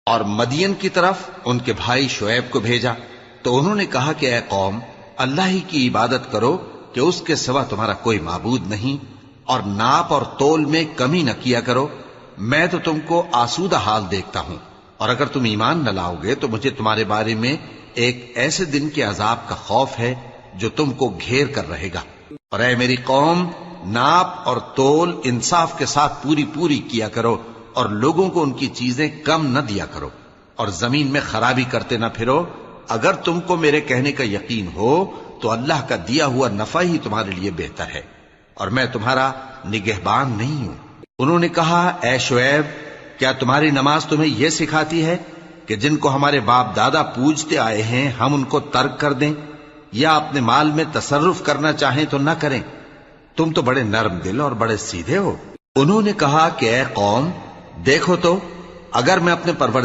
اور مدین کی طرف ان کے بھائی شعیب کو بھیجا تو انہوں نے کہا کہ اے قوم، اللہ ہی کی عبادت کرو کہ اس کے سوا تمہارا کوئی معبود نہیں، اور ناپ اور تول میں کمی نہ کیا کرو، میں تو تم کو آسودہ حال دیکھتا ہوں، اور اگر تم ایمان نہ لاؤ گے تو مجھے تمہارے بارے میں ایک ایسے دن کے عذاب کا خوف ہے جو تم کو گھیر کر رہے گا۔ اور اے میری قوم، ناپ اور تول انصاف کے ساتھ پوری پوری کیا کرو، اور لوگوں کو ان کی چیزیں کم نہ دیا کرو، اور زمین میں خرابی کرتے نہ پھرو۔ اگر تم کو میرے کہنے کا یقین ہو تو اللہ کا دیا ہوا نفع ہی تمہارے لیے بہتر ہے، اور میں تمہارا نگہبان نہیں ہوں۔ انہوں نے کہا، اے شعیب، کیا تمہاری نماز تمہیں یہ سکھاتی ہے کہ جن کو ہمارے باپ دادا پوجتے آئے ہیں ہم ان کو ترک کر دیں، یا اپنے مال میں تصرف کرنا چاہیں تو نہ کریں؟ تم تو بڑے نرم دل اور بڑے سیدھے ہو۔ انہوں نے کہا کہ اے قوم، دیکھو تو اگر میں اپنے پروردگار